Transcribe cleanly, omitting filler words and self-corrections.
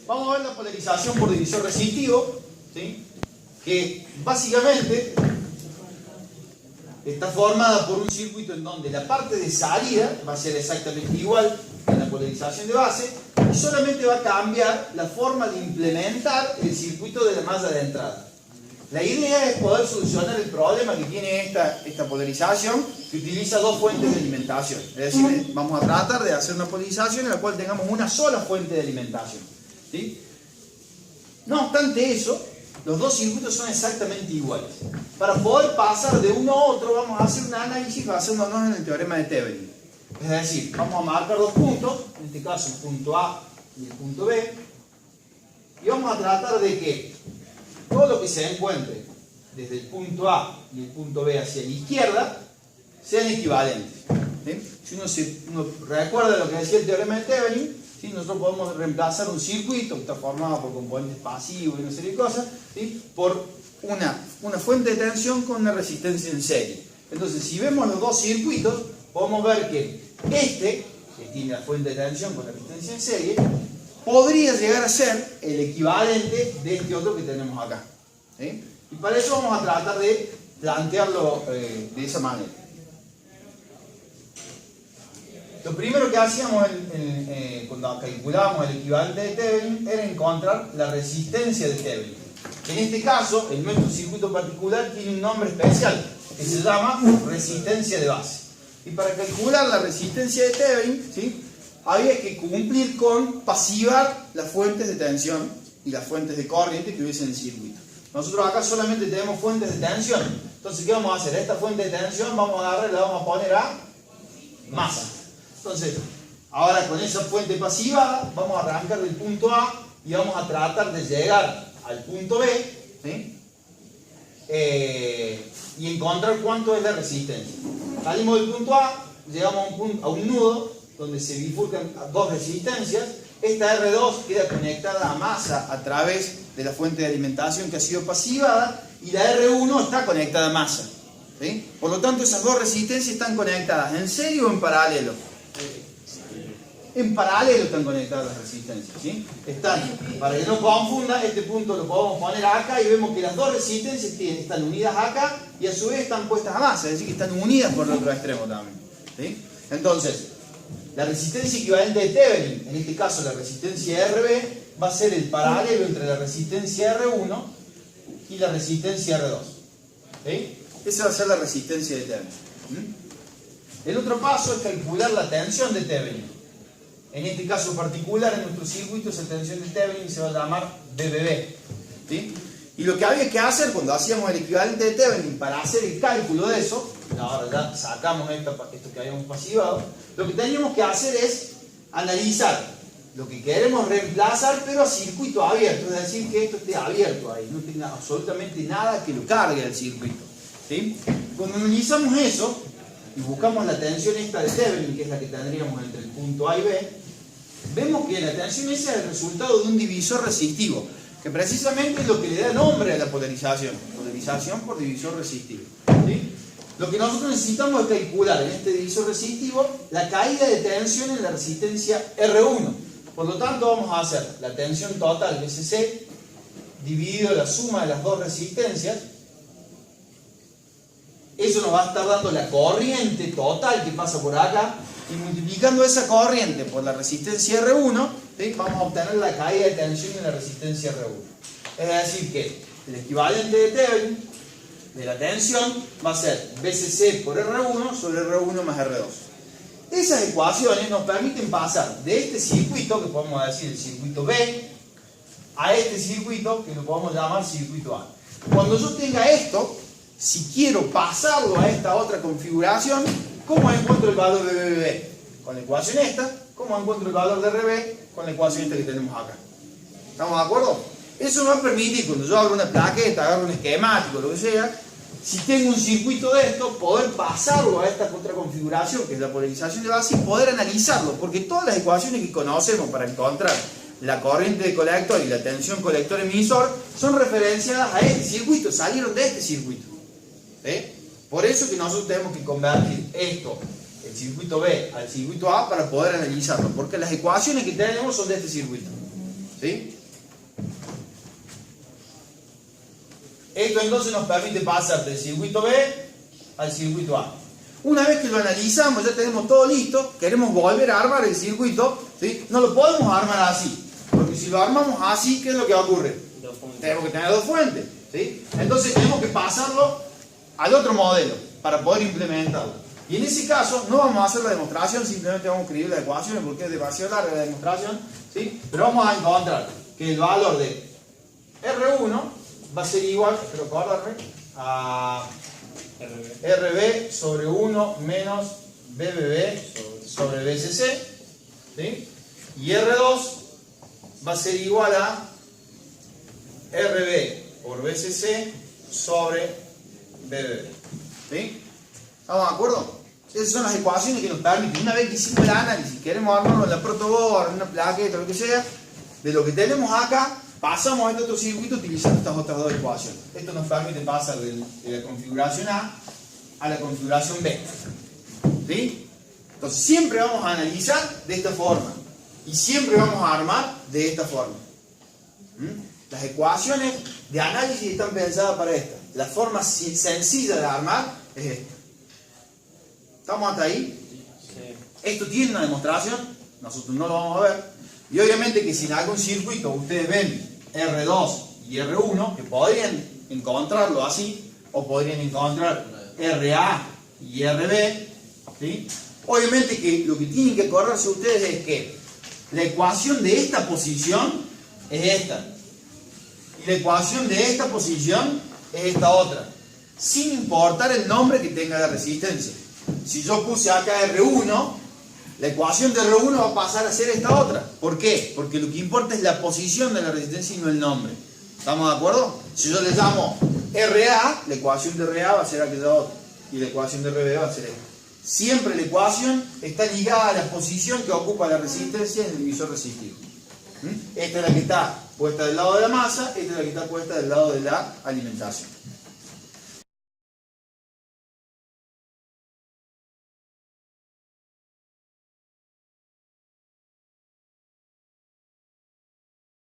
Vamos a ver la polarización por divisor resistivo, ¿sí? Que básicamente está formada por un circuito en donde la parte de salida va a ser exactamente igual que la polarización de base y solamente va a cambiar la forma de implementar el circuito de la malla de entrada. La idea es poder solucionar el problema que tiene esta polarización, que utiliza dos fuentes de alimentación. Es decir, vamos a tratar de hacer una polarización en la cual tengamos una sola fuente de alimentación, ¿sí? No obstante eso, los dos circuitos son exactamente iguales. Para poder pasar de uno a otro, vamos a hacer un análisis basándonos en el teorema de Thevenin. Es decir, vamos a marcar dos puntos, en este caso el punto A y el punto B, y vamos a tratar de que todo lo que se encuentre desde el punto A y el punto B hacia la izquierda sean equivalentes, ¿sí? Si uno recuerda lo que decía el teorema de Thevenin, ¿sí? Nosotros podemos reemplazar un circuito que está formado por componentes pasivos y una serie de cosas, ¿sí? Por una fuente de tensión con una resistencia en serie. Entonces, si vemos los dos circuitos, podemos ver que este, que tiene la fuente de tensión con la resistencia en serie, podría llegar a ser el equivalente de este otro que tenemos acá, ¿sí? Y para eso vamos a tratar de plantearlo de esa manera. Lo primero que hacíamos cuando calculábamos el equivalente de Thevenin era encontrar la resistencia de Thevenin. En este caso, en nuestro circuito particular tiene un nombre especial que se llama resistencia de base. Y para calcular la resistencia de Thevenin, ¿sí?, había que cumplir con pasivar las fuentes de tensión y las fuentes de corriente que hubiese en el circuito. Nosotros acá solamente tenemos fuentes de tensión. Entonces, ¿qué vamos a hacer? Esta fuente de tensión vamos a agarrar y la vamos a poner a masa. Entonces, ahora con esa fuente pasivada vamos a arrancar del punto A y vamos a tratar de llegar al punto B, ¿sí?, y encontrar cuánto es la resistencia. Salimos del punto A, llegamos a un nudo donde se bifurcan dos resistencias. Esta R2 queda conectada a masa a través de la fuente de alimentación que ha sido pasivada y la R1 está conectada a masa, ¿sí? Por lo tanto, esas dos resistencias están conectadas en serie o en paralelo. En paralelo están conectadas las resistencias, ¿sí? Para que no confunda, este punto lo podemos poner acá y vemos que las dos resistencias están unidas acá y a su vez están puestas a masa, es decir, que están unidas por el otro extremo también, ¿sí? Entonces, la resistencia equivalente de Thevenin, en este caso la resistencia RB, va a ser el paralelo entre la resistencia R1 y la resistencia R2, ¿sí? Esa va a ser la resistencia de Thevenin. El otro paso es calcular la tensión de Thevenin. En este caso particular, en nuestro circuito, esa tensión de Thevenin se va a llamar BBB, ¿sí? Y lo que había que hacer cuando hacíamos el equivalente de Thevenin para hacer el cálculo de eso, ahora ya sacamos esto que habíamos pasivado, lo que teníamos que hacer es analizar lo que queremos reemplazar, pero a circuito abierto, es decir, que esto esté abierto ahí, no tenga absolutamente nada que lo cargue al circuito, ¿sí? Cuando analizamos eso y buscamos la tensión esta de Thevenin, que es la que tendríamos entre el punto A y B, vemos que la tensión esa es el resultado de un divisor resistivo, que precisamente es lo que le da nombre a la polarización por divisor resistivo, ¿sí? Lo que nosotros necesitamos es calcular en este divisor resistivo la caída de tensión en la resistencia R1. Por lo tanto, vamos a hacer la tensión total VCC dividido la suma de las dos resistencias. Eso nos va a estar dando la corriente total que pasa por acá, y multiplicando esa corriente por la resistencia R1, ¿sí?, vamos a obtener la caída de tensión en la resistencia R1. Es decir, que el equivalente de Thevenin de la tensión va a ser VCC por R1 sobre R1 más R2. Esas ecuaciones nos permiten pasar de este circuito, que podemos decir el circuito B, a este circuito, que lo podemos llamar circuito A. Cuando yo tenga esto, si quiero pasarlo a esta otra configuración, ¿cómo encuentro el valor de BBB? Con la ecuación esta. ¿Cómo encuentro el valor de RB? Con la ecuación esta que tenemos acá. ¿Estamos de acuerdo? Eso me va a permitir, cuando yo abro una plaqueta, agarro un esquemático, lo que sea, si tengo un circuito de esto, poder pasarlo a esta otra configuración, que es la polarización de base, y poder analizarlo, porque todas las ecuaciones que conocemos para encontrar la corriente de colector y la tensión colector-emisor son referenciadas a este circuito, salieron de este circuito, ¿sí? Por eso que nosotros tenemos que convertir esto, el circuito B, al circuito A para poder analizarlo, porque las ecuaciones que tenemos son de este circuito, ¿Sí? Esto entonces nos permite pasar del circuito B al circuito A. Una vez que lo analizamos, ya tenemos todo listo, queremos volver a armar el circuito, ¿sí? No lo podemos armar así, porque si lo armamos así, ¿qué es lo que ocurre? Tenemos que tener dos fuentes, ¿sí? Entonces tenemos que pasarlo al otro modelo para poder implementarlo. Y en ese caso no vamos a hacer la demostración, simplemente vamos a escribir las ecuaciones porque es demasiado larga la demostración, ¿sí? Pero vamos a encontrar que el valor de R1 va a ser igual, espero acordarme, a RB sobre 1 menos BBB sobre BCC, ¿sí? Y R2 va a ser igual a RB por BCC sobre BBB, ¿sí? ¿Estamos de acuerdo? Esas son las ecuaciones que nos permiten, una vez que hicimos el análisis, queremos armarlo en la protoboard, en una plaqueta, lo que sea, de lo que tenemos acá, pasamos a este otro circuito utilizando estas otras dos ecuaciones. Esto nos permite pasar de la configuración A la configuración B. ¿Sí? Entonces siempre vamos a analizar de esta forma y siempre vamos a armar de esta forma. Las ecuaciones de análisis están pensadas para esta. La forma sencilla de armar es esta. ¿Estamos hasta ahí? Sí. Esto tiene una demostración, nosotros no lo vamos a ver. Y obviamente que si en algún circuito ustedes ven R2 y R1, que podrían encontrarlo así, o podrían encontrar RA y RB, ¿sí? Obviamente que lo que tienen que acordarse ustedes es que la ecuación de esta posición es esta. Y la ecuación de esta posición es esta otra. Sin importar el nombre que tenga la resistencia. Si yo puse acá R1, la ecuación de R1 va a pasar a ser esta otra. ¿Por qué? Porque lo que importa es la posición de la resistencia y no el nombre. ¿Estamos de acuerdo? Si yo le llamo RA, la ecuación de RA va a ser aquella otra. Y la ecuación de RB va a ser esta. Siempre la ecuación está ligada a la posición que ocupa la resistencia en el divisor resistivo. Esta es la que está puesta del lado de la masa, esta es la que está puesta del lado de la alimentación.